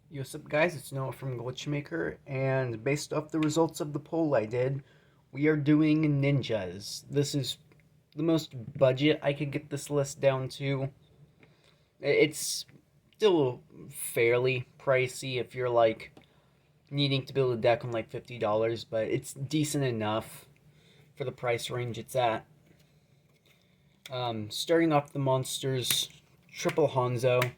Yo, what's up, guys? It's Noah from Glitchmaker, and based off the results of the poll I did, we are doing ninjas. This is the most budget I could get this list down to. It's still fairly pricey if you're like needing to build a deck on like $50, but it's decent enough for the price range it's at. Starting off the monsters, Triple Hanzo.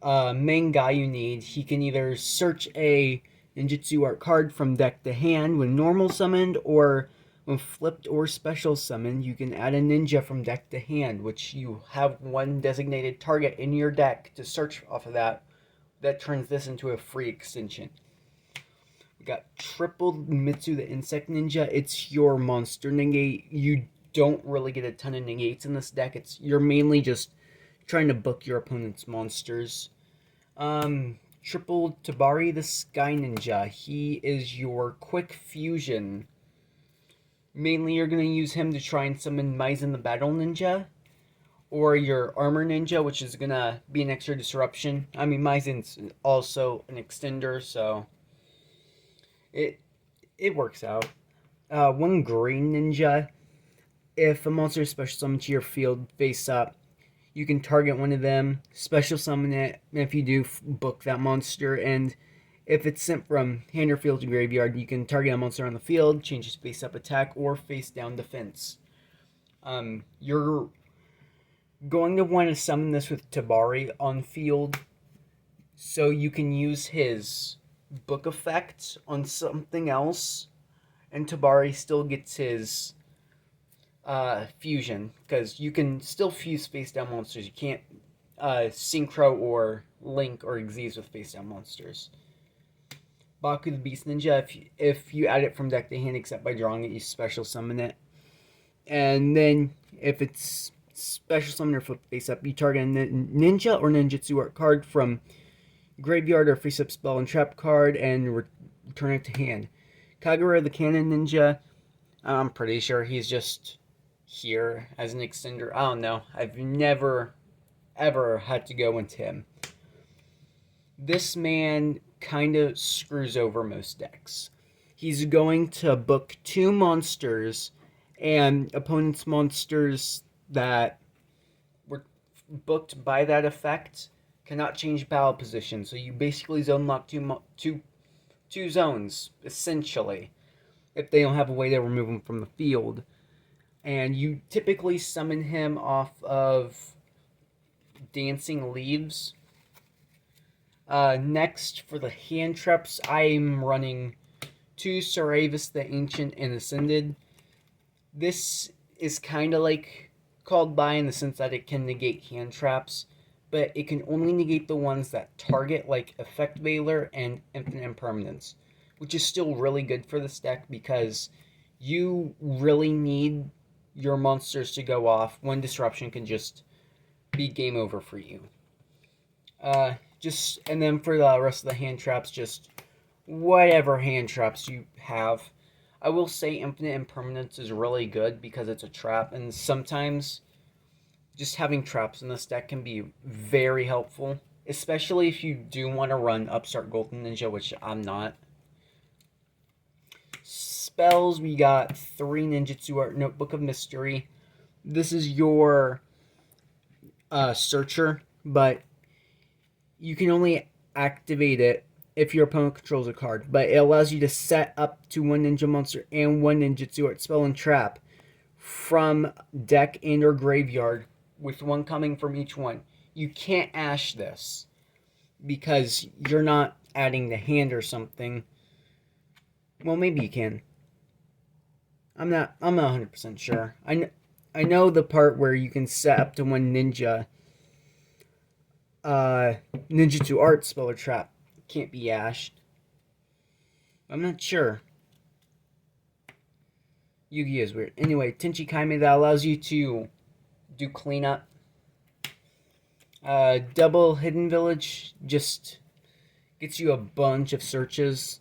Main guy you need. He can either search a ninjutsu art card from deck to hand when normal summoned, or when flipped or special summoned, you can add a ninja from deck to hand, which you have one designated target in your deck to search off of that. That turns this into a free extension. We got Triple Mitsu the Insect Ninja. It's your monster negate. You don't really get a ton of negates in this deck. You're mainly just trying to book your opponent's monsters. Triple Tabari the Sky Ninja. He is your quick fusion. Mainly you're going to use him to try and summon Maizen the Battle Ninja, or your Armor Ninja, which is going to be an extra disruption. I mean, Maizen's also an extender, so it works out. One Green Ninja. If a monster is special summoned to your field face up, you can target one of them, special summon it, if you do, book that monster, and if it's sent from hand or field to graveyard, you can target a monster on the field, change its face up attack or face down defense. You're going to want to summon this with Tabari on field, so you can use his book effect on something else, and Tabari still gets his fusion, because you can still fuse face down monsters. You can't synchro or link or exist with face down monsters. Baku the Beast Ninja, if you add it from deck to hand except by drawing it, you special summon it. And then if it's special summon or flip face up, you target a ninja or ninjutsu art card from graveyard or face up spell and trap card and return it to hand. Kagura the Cannon Ninja, I'm pretty sure he's just here as an extender. I don't know. I've never ever had to go into him. This man kind of screws over most decks. He's going to book two monsters, and opponent's monsters that were booked by that effect cannot change battle position. So you basically zone lock two zones, essentially, if they don't have a way to remove them from the field. And you typically summon him off of Dancing Leaves. Next, for the hand traps, I'm running two Saravis the Ancient and Ascended. This is kind of like called by in the sense that it can negate hand traps, but it can only negate the ones that target, like Effect Veiler and Infinite Impermanence, which is still really good for this deck because you really need your monsters to go off. One disruption can just be game over for you. And then for the rest of the hand traps, just whatever hand traps you have. I will say Infinite Impermanence is really good because it's a trap, and sometimes just having traps in this deck can be very helpful, especially if you do want to run Upstart Golden Ninja, which I'm not. Spells, we got 3 Ninjutsu Art Notebook of Mystery. This is your searcher, but you can only activate it if your opponent controls a card. But it allows you to set up to 1 ninja monster and 1 ninjutsu art spell and trap from deck and or graveyard, with one coming from each one. You can't ash this because you're not adding the hand or something. Well, maybe you can. I'm not 100% sure. I know the part where you can set up to 1 ninjutsu art spell or trap can't be ashed. I'm not sure. Yu-Gi-Oh is weird. Anyway, Tenchi Kaime, that allows you to do cleanup. Double Hidden Village just gets you a bunch of searches.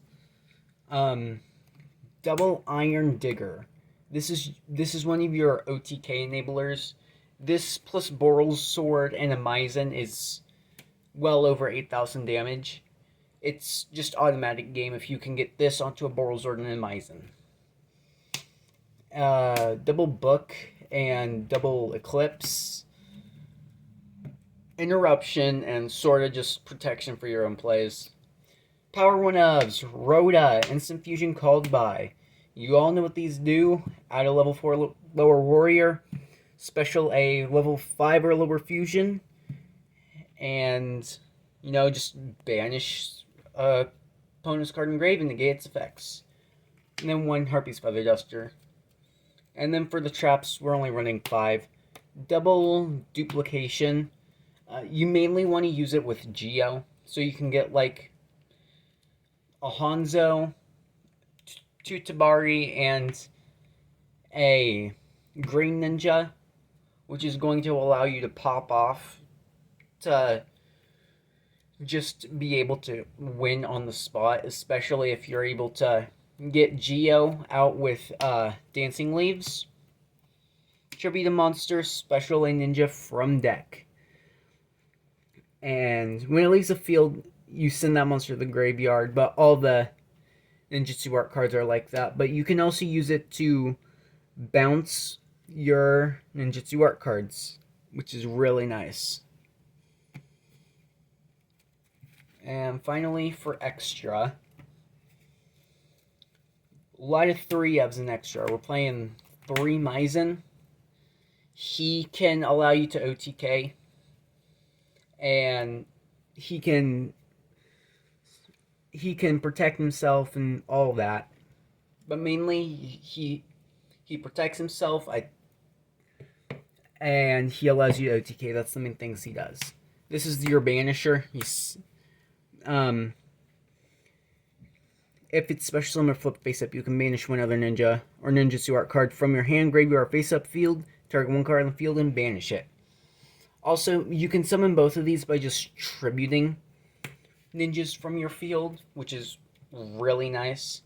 Double Iron Digger. This is one of your OTK enablers. This plus Boral's Sword and a Maizen is well over 8,000 damage. It's just automatic game if you can get this onto a Borlzord and a Maizen. Double Book and Double Eclipse. Interruption and sort of just protection for your own plays. Power 1-ofs, Rhoda, Instant Fusion called by. You all know what these do. Add a level 4 lower warrior, special a level 5 or lower fusion, and, just banish opponent's card in grave and negate its effects. And then 1 Harpy's Feather Duster. And then for the traps, we're only running 5. Double Duplication. You mainly want to use it with Geo, so you can get like a Hanzo, 2 Tabari, and a Green Ninja, which is going to allow you to pop off to just be able to win on the spot, especially if you're able to get Geo out with Dancing Leaves. Tribute to monster, special a ninja from deck. And when it leaves the field, you send that monster to the graveyard, but all the ninjutsu art cards are like that. But you can also use it to bounce your ninjutsu art cards, which is really nice. And finally, for extra, a lot of 3-ofs in extra. We're playing 3 Maizen. He can allow you to OTK, and he can protect himself and all that. But mainly, he protects himself, and he allows you to OTK. That's the main things he does. This is your Banisher. He's if it's special summon or flip face up, you can banish 1 other ninja or ninjutsu art card from your hand, graveyard, or face up field. Target 1 card on the field and banish it. Also, you can summon both of these by just tributing ninjas from your field, which is really nice.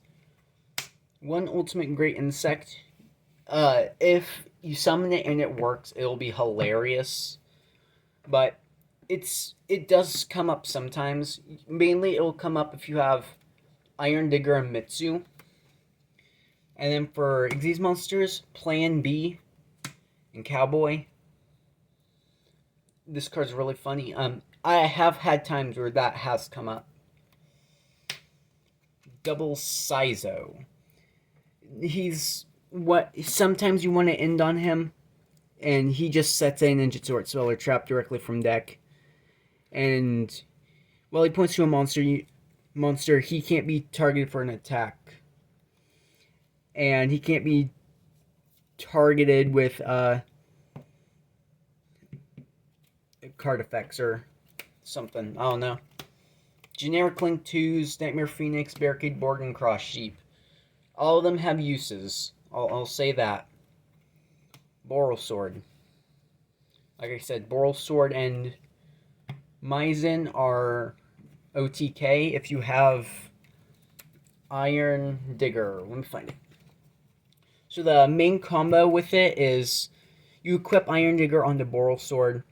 1 ultimate great insect. If you summon it and it works, it'll be hilarious. But it does come up sometimes. Mainly, it'll come up if you have Iron Digger and Mitsu. And then for Xyz monsters, Plan B and Cowboy. This card's really funny. I have had times where that has come up. Double Sizo. He's sometimes you want to end on him, and he just sets a ninjutsu art spell or trap directly from deck. And while he points to a monster, he can't be targeted for an attack. And he can't be targeted with card effects or something. I don't know. Generic Link 2s, Nightmare Phoenix, Barricade Board, and Cross Sheep. All of them have uses. I'll say that. Borlzord. Like I said, Borlzord and Maizen are OTK if you have Iron Digger. Let me find it. So the main combo with it is you equip Iron Digger onto Borlzord.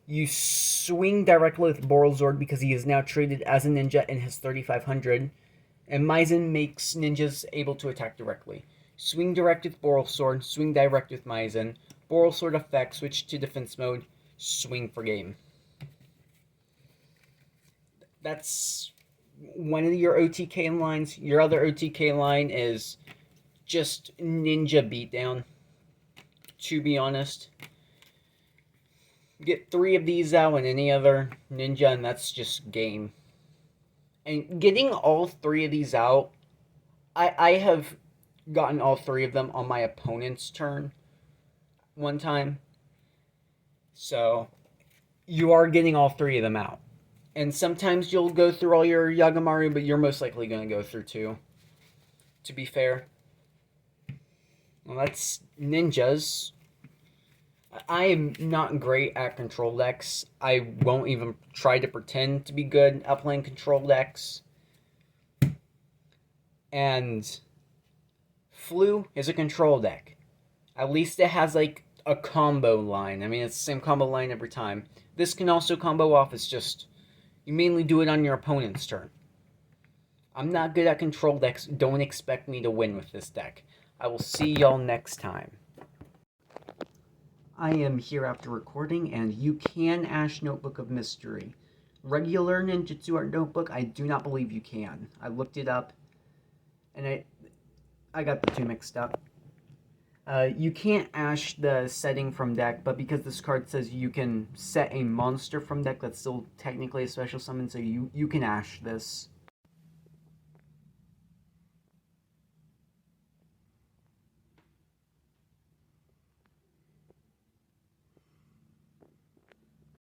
You swing directly with Borlzord because he is now treated as a ninja in his 3500. And Maizen makes ninjas able to attack directly. Swing direct with Borlzord, swing direct with Maizen. Borlzord effect, switch to defense mode, swing for game. That's one of your OTK lines. Your other OTK line is just ninja beatdown, to be honest. Get 3 of these out and any other ninja, and that's just game. And getting all 3 of these out, I have gotten all 3 of them on my opponent's turn one time. So, you are getting all 3 of them out. And sometimes you'll go through all your Yagamaru, but you're most likely going to go through 2. To be fair. Well, that's ninjas. I am not great at control decks. I won't even try to pretend to be good at playing control decks. And Flu is a control deck. At least it has like a combo line. I mean, it's the same combo line every time. This can also combo off. It's just you mainly do it on your opponent's turn. I'm not good at control decks. Don't expect me to win with this deck. I will see y'all next time. I am here after recording, and you can Ash Notebook of Mystery. Regular Ninjutsu Art Notebook, I do not believe you can. I looked it up, and I got the two mixed up. You can't Ash the setting from deck, but because this card says you can set a monster from deck, that's still technically a special summon, so you can Ash this.